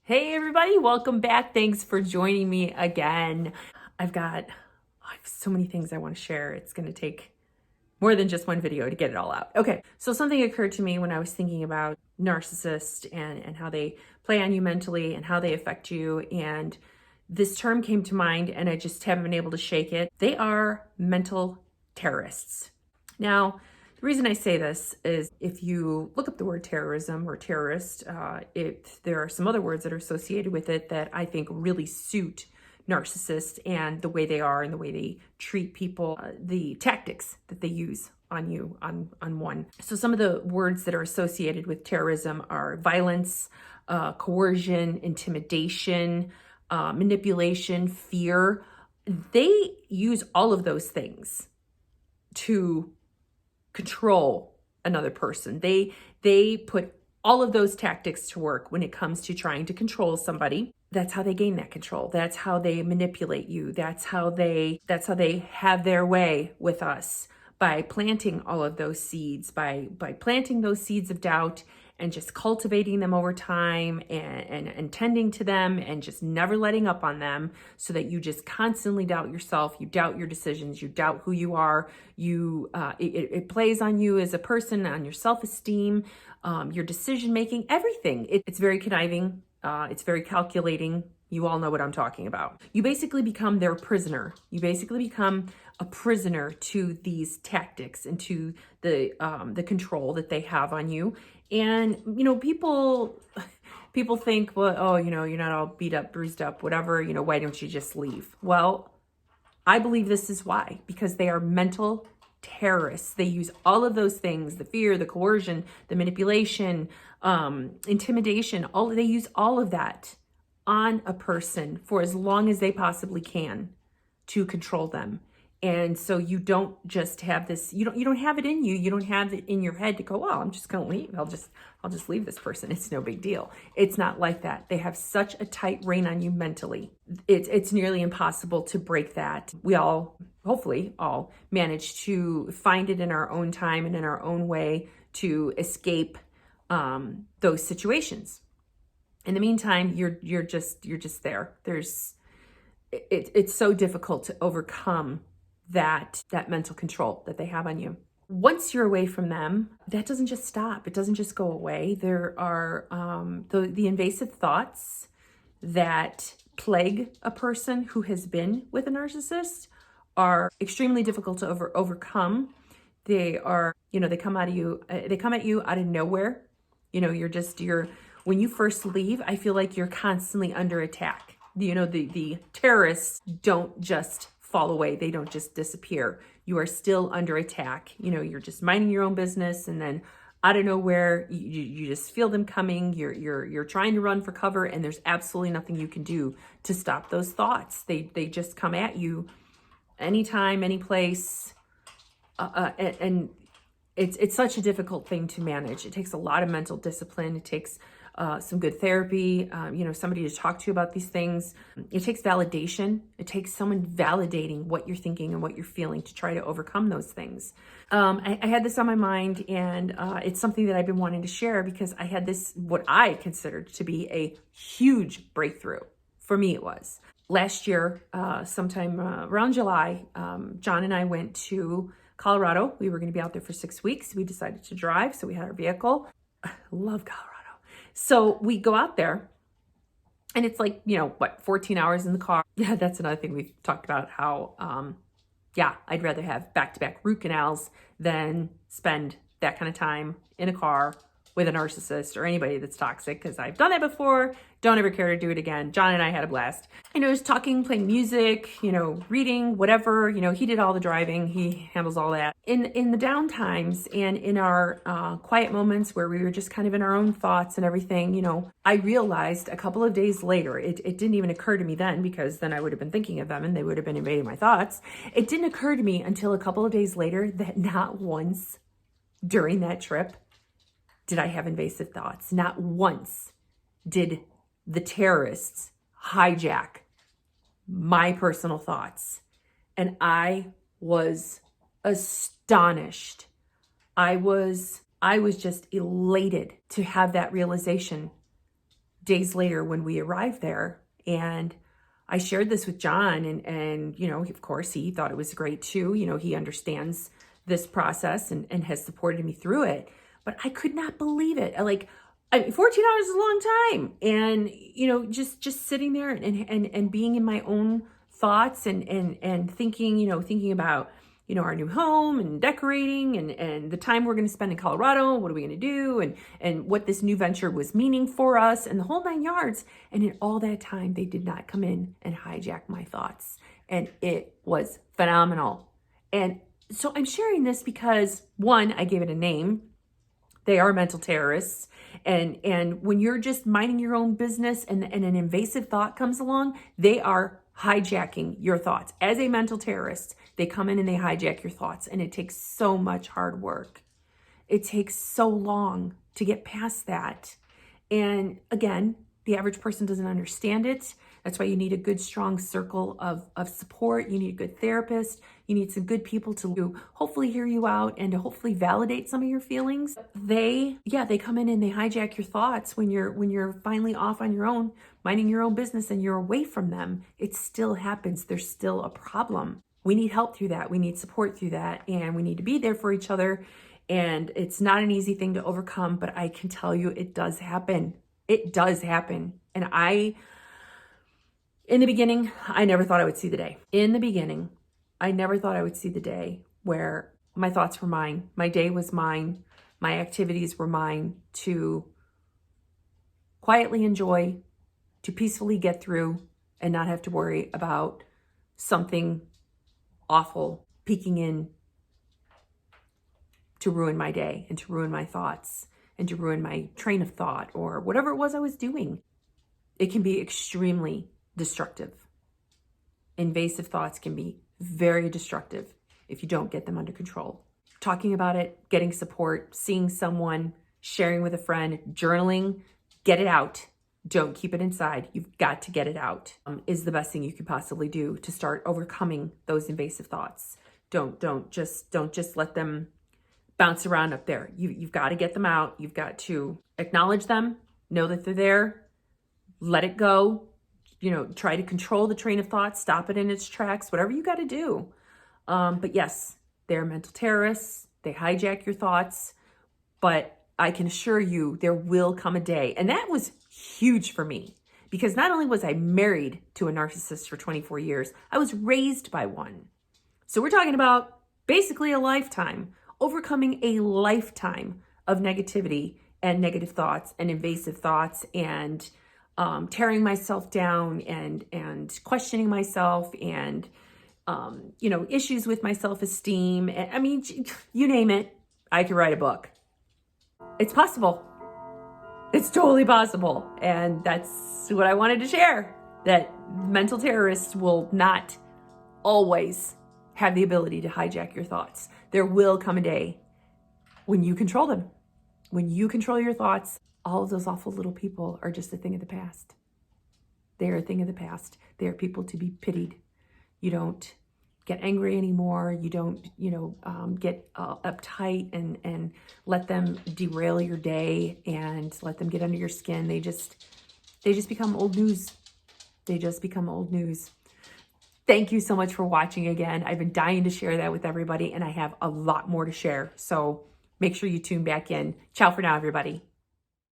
Hey everybody, welcome back. Thanks for joining me again. I have so many things I want to share. It's going to take more than just one video to get it all out. Okay, so something occurred to me when I was thinking about narcissists and how they play on you mentally and how they affect you. And this term came to mind and I just haven't been able to shake it. They are mental terrorists. Now, the reason I say this is if you look up the word terrorism or terrorist, there are some other words that are associated with it that I think really suit narcissists and the way they are and the way they treat people, the tactics that they use on you, on one. So some of the words that are associated with terrorism are violence, coercion, intimidation, manipulation, fear. They use all of those things to control another person. They put all of those tactics to work when it comes to trying to control somebody. That's how they gain that control. That's how they manipulate you. That's how they have their way with us, by planting all of those seeds, by planting those seeds of doubt and just cultivating them over time and tending to them and just never letting up on them, so that you just constantly doubt yourself, you doubt your decisions, you doubt who you are, it plays on you as a person, on your self-esteem, your decision-making, everything. It's very conniving, it's very calculating. You all know what I'm talking about. You basically become their prisoner. You basically become a prisoner to these tactics and to the control that they have on you. And, people think, well, oh, you're not all beat up, bruised up, whatever, why don't you just leave? Well, I believe this is why, because they are mental terrorists. They use all of those things, the fear, the coercion, the manipulation, intimidation, they use all of that on a person for as long as they possibly can to control them. And so you don't just have this, you don't have it in you. You don't have it in your head to go, well, I'm just going to leave. I'll just leave this person. It's no big deal. It's not like that. They have such a tight rein on you mentally. It's nearly impossible to break that. We all, hopefully all, manage to find it in our own time and in our own way to escape those situations. In the meantime, you're just there. It's so difficult to overcome that mental control that they have on you. Once you're away from them, that doesn't just stop. It doesn't just go away. There are the invasive thoughts that plague a person who has been with a narcissist are extremely difficult to overcome. They are, they come at you out of nowhere. When you first leave, I feel like you're constantly under attack. The terrorists don't just fall away. They don't just disappear. You are still under attack. You're just minding your own business, and then out of nowhere, you just feel them coming. You're trying to run for cover, and there's absolutely nothing you can do to stop those thoughts. They just come at you anytime, any place, and it's such a difficult thing to manage. It takes a lot of mental discipline. It takes some good therapy, somebody to talk to you about these things. It takes validation. It takes someone validating what you're thinking and what you're feeling to try to overcome those things. I had this on my mind, and it's something that I've been wanting to share because I had this, what I considered to be a huge breakthrough. For me, it was. Last year, sometime around July, John and I went to Colorado. We were going to be out there for 6 weeks. We decided to drive, so we had our vehicle. I love Colorado. So we go out there, and it's like, 14 hours in the car. Yeah, that's another thing we've talked about, how, I'd rather have back-to-back root canals than spend that kind of time in a car with a narcissist or anybody that's toxic, because I've done that before. Don't ever care to do it again. John and I had a blast. Just talking, playing music, reading, whatever. He did all the driving. He handles all that. In the down times and in our quiet moments where we were just kind of in our own thoughts and everything, I realized a couple of days later, it didn't even occur to me then, because then I would have been thinking of them and they would have been invading my thoughts. It didn't occur to me until a couple of days later that not once during that trip did I have invasive thoughts. Not once did the terrorists hijack my personal thoughts. And I was astonished. I was just elated to have that realization days later when we arrived there, and I shared this with John, and you know, of course, he thought it was great too. You know, he understands this process and has supported me through it. But I could not believe it. I mean, 14 hours is a long time. And, you know, just sitting there and being in my own thoughts and thinking, you know, thinking about, you know, our new home and decorating and the time we're going to spend in Colorado. What are we going to do? And what this new venture was meaning for us and the whole 9 yards. And in all that time, they did not come in and hijack my thoughts. And it was phenomenal. And so I'm sharing this because, one, I gave it a name. They are mental terrorists. And when you're just minding your own business and an invasive thought comes along, they are hijacking your thoughts. As a mental terrorist, they come in and they hijack your thoughts, and it takes so much hard work. It takes so long to get past that. And again, the average person doesn't understand it. That's why you need a good, strong circle of support. You need a good therapist. You need some good people to hopefully hear you out and to hopefully validate some of your feelings. They come in and they hijack your thoughts when you're finally off on your own, minding your own business, and you're away from them. It still happens. There's still a problem. We need help through that. We need support through that, and we need to be there for each other. And it's not an easy thing to overcome, but I can tell you it does happen. It does happen. And in the beginning, I never thought I would see the day. In the beginning, I never thought I would see the day where my thoughts were mine. My day was mine. My activities were mine to quietly enjoy, to peacefully get through, and not have to worry about something awful peeking in to ruin my day and to ruin my thoughts and to ruin my train of thought or whatever it was I was doing. It can be extremely destructive. Invasive thoughts can be very destructive if you don't get them under control. Talking about it, getting support, seeing someone, sharing with a friend, journaling, get it out. Don't keep it inside. You've got to get it out. Is the best thing you could possibly do to start overcoming those invasive thoughts. Don't just let them bounce around up there. You've got to get them out. You've got to acknowledge them, know that they're there, let it go. You know, try to control the train of thought, stop it in its tracks, whatever you got to do. But yes, they're mental terrorists. They hijack your thoughts. But I can assure you there will come a day. And that was huge for me because not only was I married to a narcissist for 24 years, I was raised by one. So we're talking about basically a lifetime, overcoming a lifetime of negativity and negative thoughts and invasive thoughts and tearing myself down and questioning myself and, you know, issues with my self-esteem. I mean, you name it, I could write a book. It's possible. It's totally possible. And that's what I wanted to share, that mental terrorists will not always have the ability to hijack your thoughts. There will come a day when you control them. When you control your thoughts, all of those awful little people are just a thing of the past. They are a thing of the past. They are people to be pitied. You don't get angry anymore. You don't, get uptight and let them derail your day and let them get under your skin. They just become old news. They just become old news. Thank you so much for watching again. I've been dying to share that with everybody, and I have a lot more to share. So make sure you tune back in. Ciao for now, everybody.